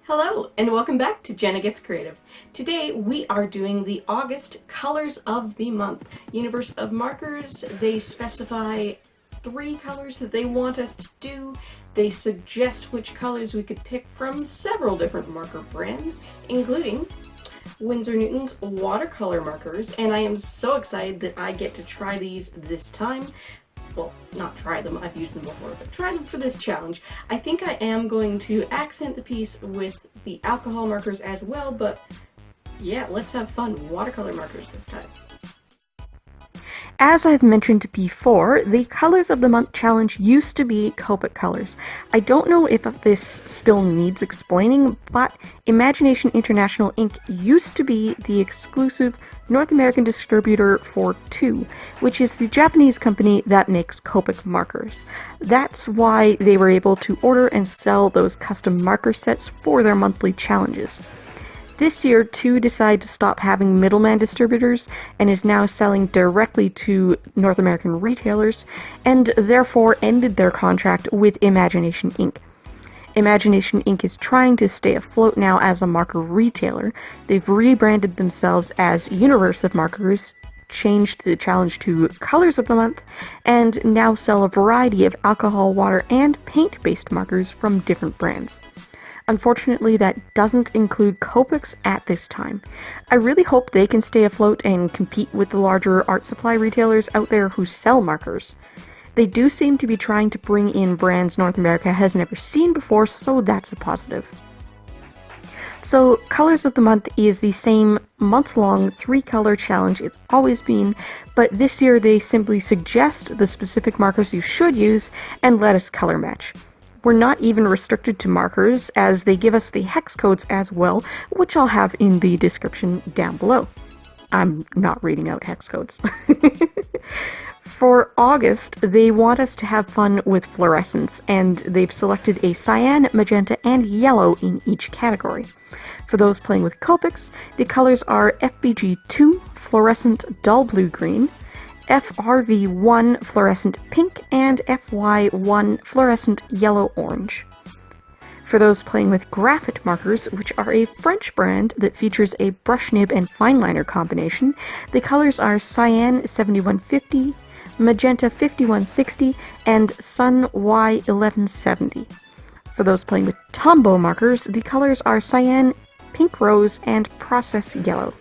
Hello, and welcome back to Jenna Gets Creative. Today we are doing the August Colors of the Month. Universe of Markers, they specify 3 colors that they want us to do. They suggest which colors we could pick from several different marker brands, including Winsor Newton's Watercolour Markers, and I am so excited that I get to try these this time. Well, not try them, I've used them before, but try them for this challenge. I think I am going to accent the piece with the alcohol markers as well, but yeah, let's have fun. Watercolor markers this time. As I've mentioned before, the Colors of the Month challenge used to be Copic Colors. I don't know if this still needs explaining, but Imagination International Inc. used to be the exclusive North American distributor for 2, which is the Japanese company that makes Copic markers. That's why they were able to order and sell those custom marker sets for their monthly challenges. This year, 2 decided to stop having middleman distributors and is now selling directly to North American retailers, and therefore ended their contract with Imagination Inc. Imagination Inc. is trying to stay afloat now as a marker retailer. They've rebranded themselves as Universe of Markers, changed the challenge to Colors of the Month, and now sell a variety of alcohol, water, and paint-based markers from different brands. Unfortunately, that doesn't include Copics at this time. I really hope they can stay afloat and compete with the larger art supply retailers out there who sell markers. They do seem to be trying to bring in brands North America has never seen before, so that's a positive. So, Colors of the Month is the same month-long 3-color challenge it's always been, but this year they simply suggest the specific markers you should use and let us color match. We're not even restricted to markers, as they give us the hex codes as well, which I'll have in the description down below. I'm not reading out hex codes. For August, they want us to have fun with fluorescence, and they've selected a cyan, magenta, and yellow in each category. For those playing with Copics, the colors are FBG2, fluorescent dull blue-green, FRV1 fluorescent pink, and FY1 fluorescent yellow-orange. For those playing with graphite markers, which are a French brand that features a brush nib and fine liner combination, the colors are Cyan 7150, Magenta 5160, and Sun Y1170. For those playing with Tombow markers, the colors are Cyan, Pink Rose, and Process Yellow.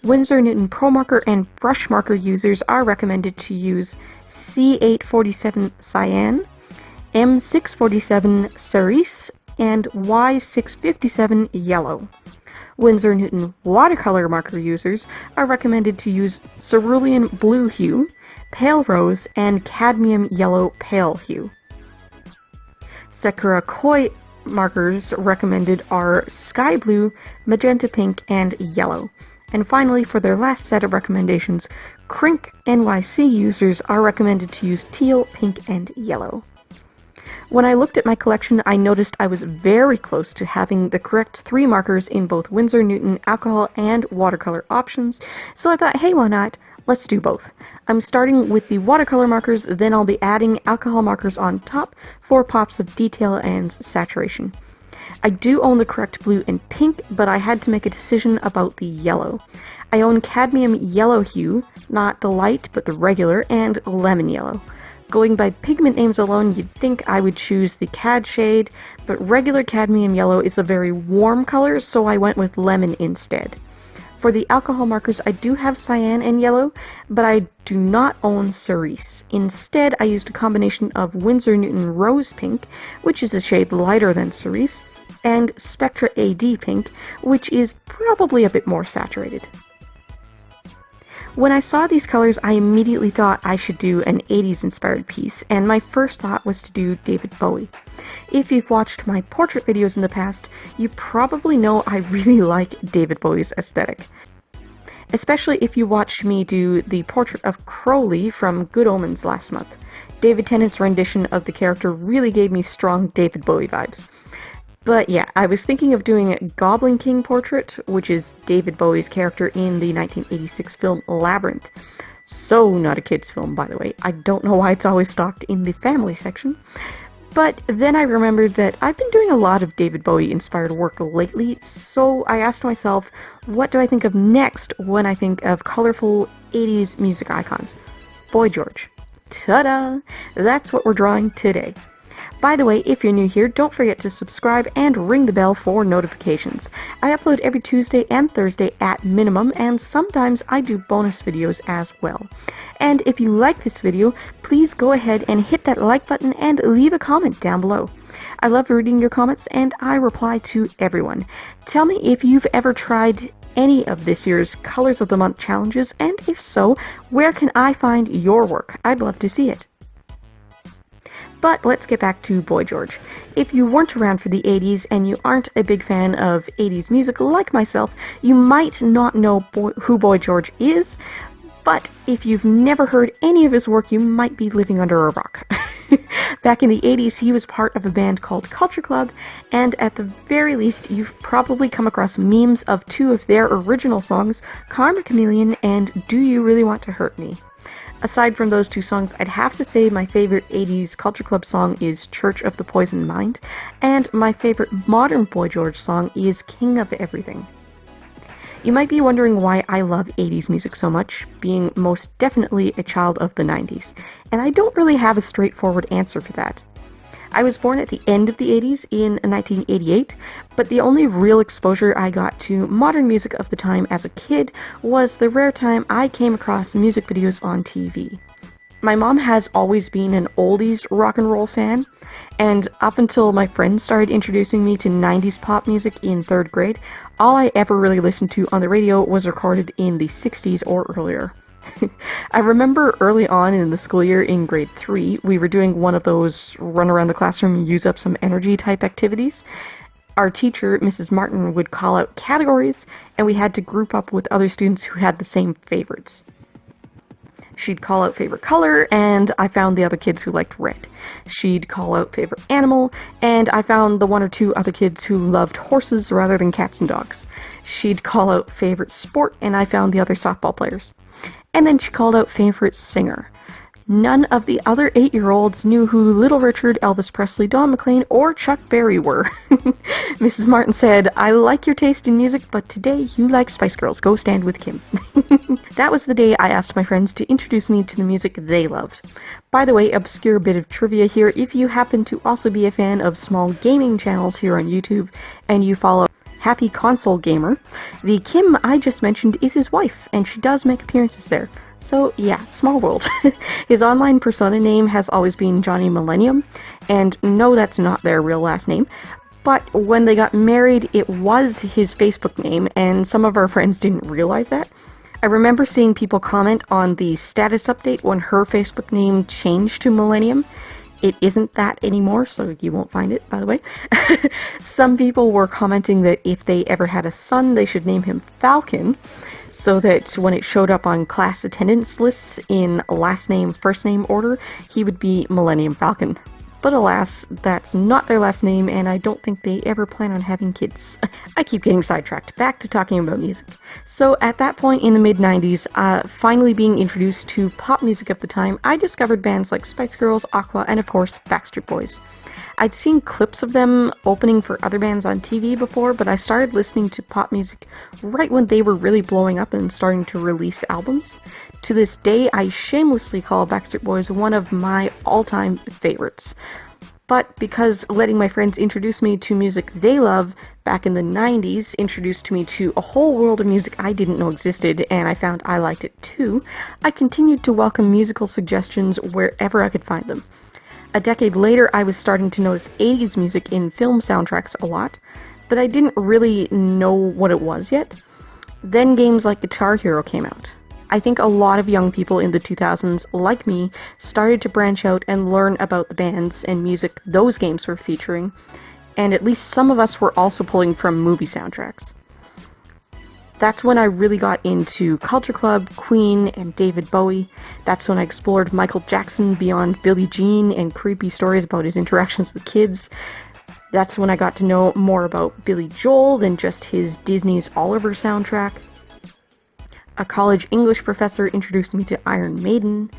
Winsor Newton Pro Marker and brush marker users are recommended to use C847 Cyan, M647 Cerise, and Y657 Yellow. Winsor Newton watercolor marker users are recommended to use Cerulean Blue Hue, Pale Rose, and Cadmium Yellow Pale Hue. Sakura Koi markers recommended are Sky Blue, Magenta Pink, and Yellow. And finally, for their last set of recommendations, Crink NYC users are recommended to use Teal, Pink, and Yellow. When I looked at my collection, I noticed I was very close to having the correct 3 markers in both Winsor Newton alcohol and watercolor options, so I thought, hey, why not? Let's do both. I'm starting with the watercolor markers, then I'll be adding alcohol markers on top for pops of detail and saturation. I do own the correct blue and pink, but I had to make a decision about the yellow. I own cadmium yellow hue, not the light, but the regular, and lemon yellow. Going by pigment names alone, you'd think I would choose the cad shade, but regular cadmium yellow is a very warm color, so I went with lemon instead. For the alcohol markers, I do have cyan and yellow, but I do not own cerise. Instead, I used a combination of Winsor Newton Rose Pink, which is a shade lighter than cerise, and Spectra AD Pink, which is probably a bit more saturated. When I saw these colors, I immediately thought I should do an 80s inspired piece, and my first thought was to do David Bowie. If you've watched my portrait videos in the past, you probably know I really like David Bowie's aesthetic. Especially if you watched me do the portrait of Crowley from Good Omens last month. David Tennant's rendition of the character really gave me strong David Bowie vibes. But yeah, I was thinking of doing a Goblin King portrait, which is David Bowie's character in the 1986 film Labyrinth. So not a kid's film, by the way. I don't know why it's always stocked in the family section. But then I remembered that I've been doing a lot of David Bowie inspired work lately, so I asked myself, what do I think of next when I think of colorful 80s music icons? Boy George. Ta-da! That's what we're drawing today. By the way, if you're new here, don't forget to subscribe and ring the bell for notifications. I upload every Tuesday and Thursday at minimum, and sometimes I do bonus videos as well. And if you like this video, please go ahead and hit that like button and leave a comment down below. I love reading your comments and I reply to everyone. Tell me if you've ever tried any of this year's Colors of the Month challenges, and if so, where can I find your work? I'd love to see it. But let's get back to Boy George. If you weren't around for the 80s and you aren't a big fan of 80s music like myself, you might not know who Boy George is, but if you've never heard any of his work, you might be living under a rock. Back in the 80s, he was part of a band called Culture Club, and at the very least, you've probably come across memes of two of their original songs, Karma Chameleon and Do You Really Want to Hurt Me? Aside from those two songs, I'd have to say my favorite 80s Culture Club song is Church of the Poisoned Mind, and my favorite modern Boy George song is King of Everything. You might be wondering why I love 80s music so much, being most definitely a child of the 90s, and I don't really have a straightforward answer for that. I was born at the end of the 80s in 1988, but the only real exposure I got to modern music of the time as a kid was the rare time I came across music videos on TV. My mom has always been an oldies rock and roll fan, and up until my friends started introducing me to 90s pop music in 3rd grade, all I ever really listened to on the radio was recorded in the 60s or earlier. I remember early on in the school year in grade 3, we were doing one of those run around the classroom and use up some energy type activities. Our teacher, Mrs. Martin, would call out categories, and we had to group up with other students who had the same favorites. She'd call out favorite color, and I found the other kids who liked red. She'd call out favorite animal, and I found the one or two other kids who loved horses rather than cats and dogs. She'd call out favorite sport, and I found the other softball players. And then she called out favorite singer. None of the other 8-year-olds knew who Little Richard, Elvis Presley, Don McLean, or Chuck Berry were. Mrs. Martin said, "I like your taste in music, but today you like Spice Girls. Go stand with Kim." That was the day I asked my friends to introduce me to the music they loved. By the way, obscure bit of trivia here, if you happen to also be a fan of small gaming channels here on YouTube, and you follow Happy Console Gamer, the Kim I just mentioned is his wife, and she does make appearances there. So yeah, small world. His online persona name has always been Johnny Millennium, and no, that's not their real last name. But when they got married, it was his Facebook name, and some of our friends didn't realize that. I remember seeing people comment on the status update when her Facebook name changed to Millennium. It isn't that anymore, so you won't find it, by the way. Some people were commenting that if they ever had a son, they should name him Falcon, so that when it showed up on class attendance lists in last name, first name order, he would be Millennium Falcon. But alas, that's not their last name, and I don't think they ever plan on having kids. I keep getting sidetracked. Back to talking about music. So at that point in the mid-90s, finally being introduced to pop music of the time, I discovered bands like Spice Girls, Aqua, and of course, Backstreet Boys. I'd seen clips of them opening for other bands on TV before, but I started listening to pop music right when they were really blowing up and starting to release albums. To this day, I shamelessly call Backstreet Boys one of my all-time favorites. But because letting my friends introduce me to music they love back in the 90s introduced me to a whole world of music I didn't know existed, and I found I liked it too, I continued to welcome musical suggestions wherever I could find them. A decade later, I was starting to notice 80s music in film soundtracks a lot, but I didn't really know what it was yet. Then games like Guitar Hero came out. I think a lot of young people in the 2000s, like me, started to branch out and learn about the bands and music those games were featuring, and at least some of us were also pulling from movie soundtracks. That's when I really got into Culture Club, Queen, and David Bowie. That's when I explored Michael Jackson beyond Billie Jean and creepy stories about his interactions with kids. That's when I got to know more about Billy Joel than just his Disney's Oliver soundtrack. A college English professor introduced me to Iron Maiden.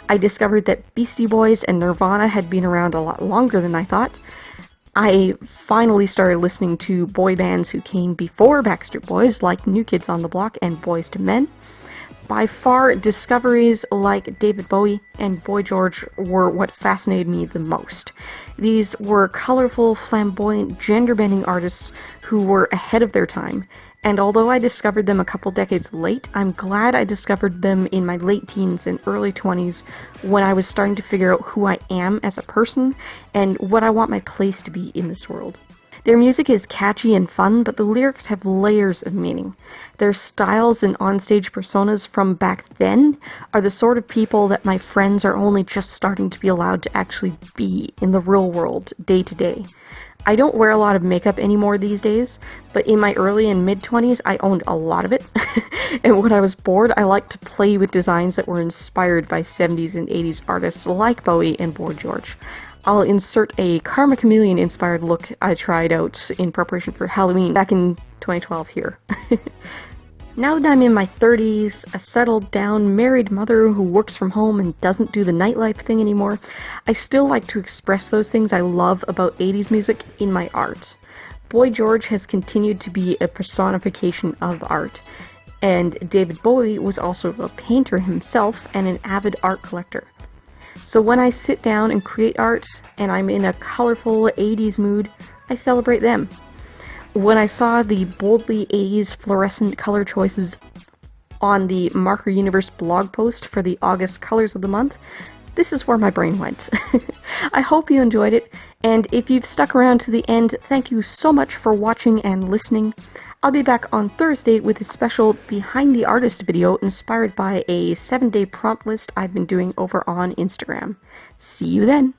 I discovered that Beastie Boys and Nirvana had been around a lot longer than I thought. I finally started listening to boy bands who came before Backstreet Boys, like New Kids on the Block and Boys to Men. By far, discoveries like David Bowie and Boy George were what fascinated me the most. These were colorful, flamboyant, gender-bending artists who were ahead of their time, and although I discovered them a couple decades late, I'm glad I discovered them in my late teens and early 20s when I was starting to figure out who I am as a person and what I want my place to be in this world. Their music is catchy and fun, but the lyrics have layers of meaning. Their styles and onstage personas from back then are the sort of people that my friends are only just starting to be allowed to actually be in the real world, day to day. I don't wear a lot of makeup anymore these days, but in my early and mid-20s I owned a lot of it, and when I was bored I liked to play with designs that were inspired by 70s and 80s artists like Bowie and Boy George. I'll insert a Karma Chameleon inspired look I tried out in preparation for Halloween back in 2012 here. Now that I'm in my 30s, a settled down married mother who works from home and doesn't do the nightlife thing anymore, I still like to express those things I love about 80s music in my art. Boy George has continued to be a personification of art, and David Bowie was also a painter himself and an avid art collector. So when I sit down and create art and I'm in a colorful 80s mood, I celebrate them. When I saw the boldly 80s fluorescent color choices on the Marker Universe blog post for the August Colors of the Month, this is where my brain went. I hope you enjoyed it, and if you've stuck around to the end, thank you so much for watching and listening. I'll be back on Thursday with a special Behind the Artist video inspired by a 7-day prompt list I've been doing over on Instagram. See you then!